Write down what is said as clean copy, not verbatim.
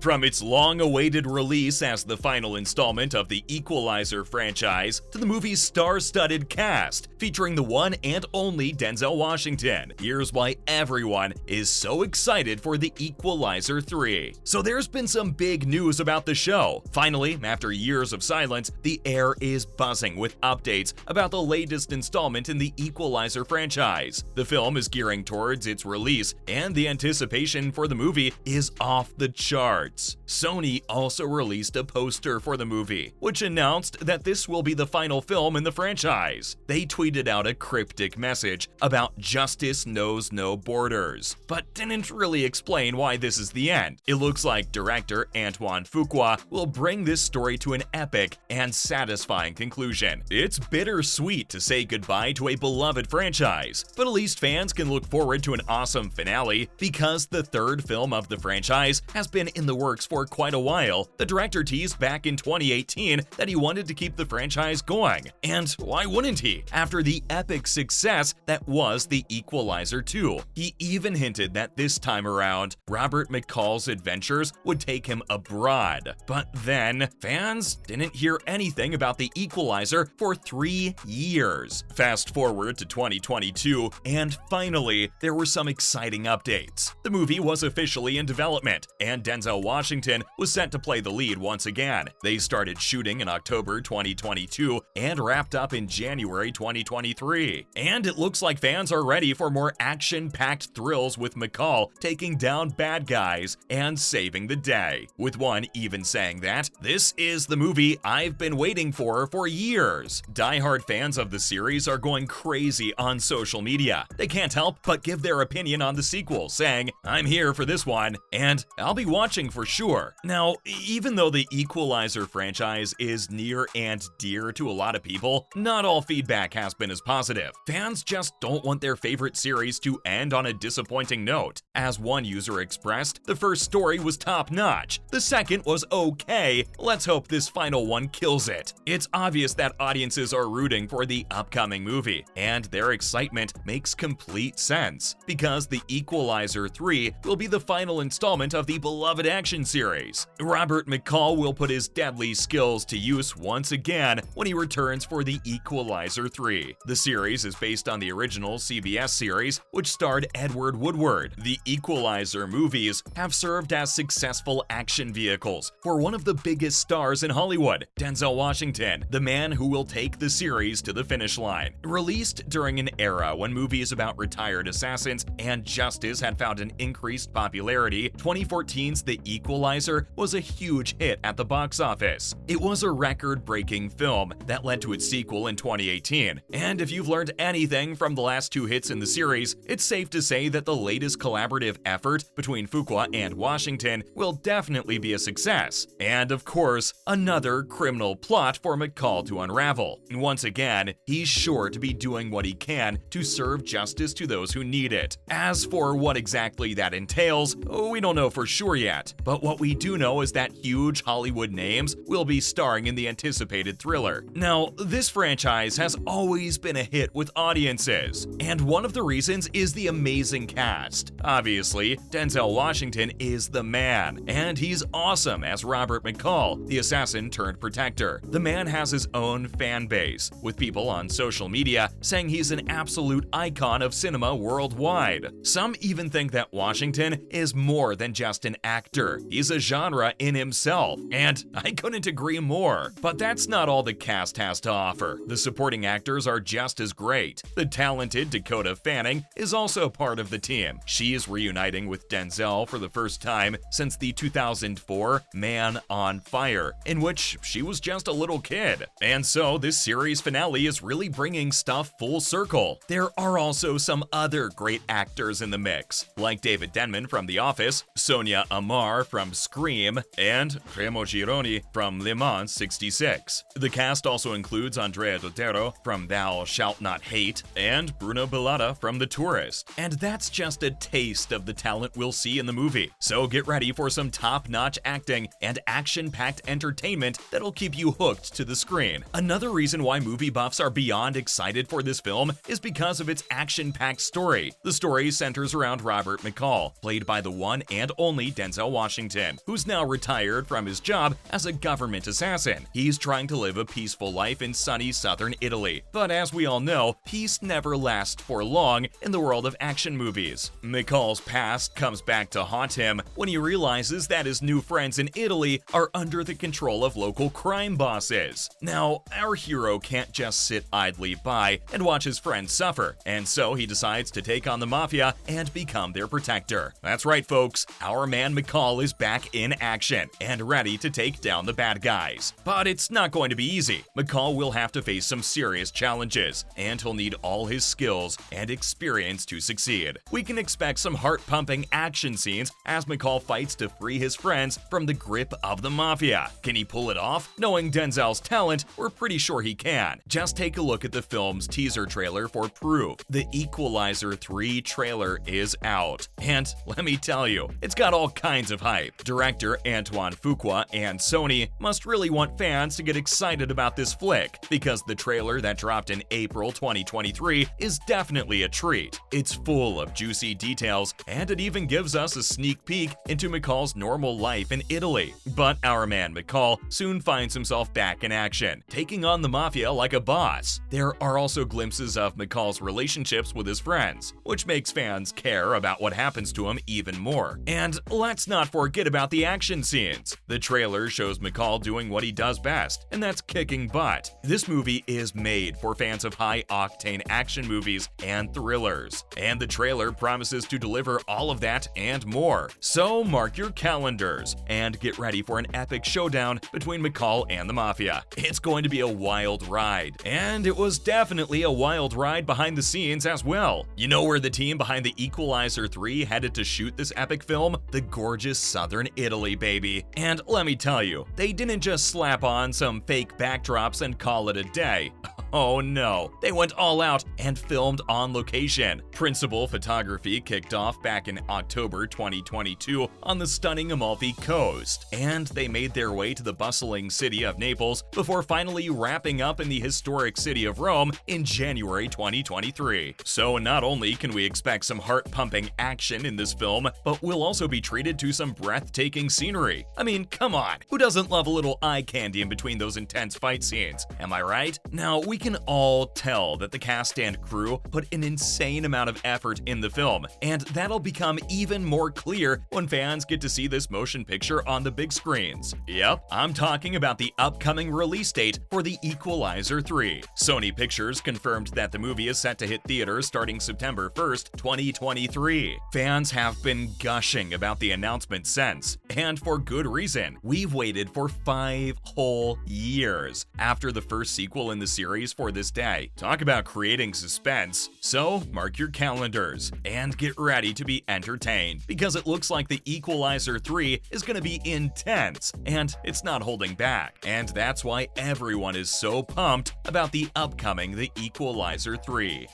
From its long-awaited release as the final installment of the Equalizer franchise to the movie's star-studded cast featuring the one and only Denzel Washington, here's why everyone is so excited for the Equalizer 3. So there's been some big news about the show. Finally, after years of silence, the air is buzzing with updates about the latest installment in the Equalizer franchise. The film is gearing towards its release, and the anticipation for the movie is off the charts. Sony also released a poster for the movie, which announced that this will be the final film in the franchise. They tweeted out a cryptic message about justice knows no borders, but didn't really explain why this is the end. It looks like director Antoine Fuqua will bring this story to an epic and satisfying conclusion. It's bittersweet to say goodbye to a beloved franchise, but at least fans can look forward to an awesome finale because the third film of the franchise has been in the works for quite a while. The director teased back in 2018 that he wanted to keep the franchise going, and why wouldn't he, after the epic success that was the Equalizer 2? He even hinted that this time around, Robert McCall's adventures would take him abroad. But then, fans didn't hear anything about the Equalizer for 3 years. Fast forward to 2022, and finally, there were some exciting updates. The movie was officially in development, and Denzel Washington was set to play the lead once again. They started shooting in October 2022 and wrapped up in January 2023. And it looks like fans are ready for more action-packed thrills with McCall taking down bad guys and saving the day. With one even saying that, "This is the movie I've been waiting for years." Die-hard fans of the series are going crazy on social media. They can't help but give their opinion on the sequel, saying, "I'm here for this one, and I'll be watching for sure." Now, even though the Equalizer franchise is near and dear to a lot of people, not all feedback has been as positive. Fans just don't want their favorite series to end on a disappointing note. As one user expressed, the first story was top-notch, the second was okay, let's hope this final one kills it. It's obvious that audiences are rooting for the upcoming movie, and their excitement makes complete sense, because the Equalizer 3 will be the final installment of the beloved action series. Robert McCall will put his deadly skills to use once again when he returns for the Equalizer 3. The series is based on the original CBS series, which starred Edward Woodward. The Equalizer movies have served as successful action vehicles for one of the biggest stars in Hollywood, Denzel Washington, the man who will take the series to the finish line. Released during an era when movies about retired assassins and justice had found an increased popularity, 2014's The Equalizer was a huge hit at the box office. It was a record-breaking film that led to its sequel in 2018, and if you've learned anything from the last two hits in the series, it's safe to say that the latest collaborative effort between Fuqua and Washington will definitely be a success. And of course, another criminal plot for McCall to unravel. Once again, he's sure to be doing what he can to serve justice to those who need it. As for what exactly that entails, we don't know for sure yet, but what we do know is that huge Hollywood names will be starring in the anticipated thriller. Now, this franchise has always been a hit with audiences, and one of the reasons is the amazing cast. Obviously, Denzel Washington is the man, and he's awesome as Robert McCall, the assassin turned protector. The man has his own fan base, with people on social media saying he's an absolute icon of cinema worldwide. Some even think that Washington is more than just an actor. He's a genre in himself, and I couldn't agree more. But that's not all the cast has to offer. The supporting actors are just as great. The talented Dakota Fanning is also part of the team. She's reuniting with Denzel for the first time since the 2004 Man on Fire, in which she was just a little kid. And so this series finale is really bringing stuff full circle. There are also some other great actors in the mix, like David Denman from The Office, Sonia Amar from Scream, and Remo Gironi from Le Mans 66. The cast also includes Andrea Dotero from Thou Shalt Not Hate, and Bruno Bellotta from The Tourist. And that's just a taste of the talent we'll see in the movie. So get ready for some top-notch acting and action-packed entertainment that'll keep you hooked to the screen. Another reason why movie buffs are beyond excited for this film is because of its action-packed story. The story centers around Robert McCall, played by the one and only Denzel Washington. Washington, who's now retired from his job as a government assassin. He's trying to live a peaceful life in sunny southern Italy, but as we all know, peace never lasts for long in the world of action movies. McCall's past comes back to haunt him when he realizes that his new friends in Italy are under the control of local crime bosses. Now, our hero can't just sit idly by and watch his friends suffer, and so he decides to take on the mafia and become their protector. That's right, folks, our man McCall is back in action and ready to take down the bad guys. But it's not going to be easy. McCall will have to face some serious challenges, and he'll need all his skills and experience to succeed. We can expect some heart-pumping action scenes as McCall fights to free his friends from the grip of the mafia. Can he pull it off? Knowing Denzel's talent, we're pretty sure he can. Just take a look at the film's teaser trailer for proof. The Equalizer 3 trailer is out, and let me tell you, it's got all kinds of hype. Director Antoine Fuqua and Sony must really want fans to get excited about this flick, because the trailer that dropped in April 2023 is definitely a treat. It's full of juicy details, and it even gives us a sneak peek into McCall's normal life in Italy. But our man McCall soon finds himself back in action, taking on the mafia like a boss. There are also glimpses of McCall's relationships with his friends, which makes fans care about what happens to him even more. And let's not forget about the action scenes. The trailer shows McCall doing what he does best, and that's kicking butt. This movie is made for fans of high-octane action movies and thrillers, and the trailer promises to deliver all of that and more. So mark your calendars and get ready for an epic showdown between McCall and the mafia. It's going to be a wild ride, and it was definitely a wild ride behind the scenes as well. You know where the team behind the Equalizer 3 headed to shoot this epic film? The gorgeous southern Italy, baby. And let me tell you, they didn't just slap on some fake backdrops and call it a day. Oh no, they went all out and filmed on location. Principal photography kicked off back in October 2022 on the stunning Amalfi Coast, and they made their way to the bustling city of Naples before finally wrapping up in the historic city of Rome in January 2023. So not only can we expect some heart-pumping action in this film, but we'll also be treated to some breathtaking scenery. I mean, come on, who doesn't love a little eye candy in between those intense fight scenes? Am I right? Now, we can all tell that the cast and crew put an insane amount of effort in the film, and that'll become even more clear when fans get to see this motion picture on the big screens. Yep, I'm talking about the upcoming release date for The Equalizer 3. Sony Pictures confirmed that the movie is set to hit theaters starting September 1st, 2023. Fans have been gushing about the announcement since, and for good reason. We've waited for 5 whole years after the first sequel in the series for this day. Talk about creating suspense. So mark your calendars and get ready to be entertained, because it looks like The Equalizer 3 is going to be intense, and it's not holding back. And that's why everyone is so pumped about the upcoming The Equalizer 3.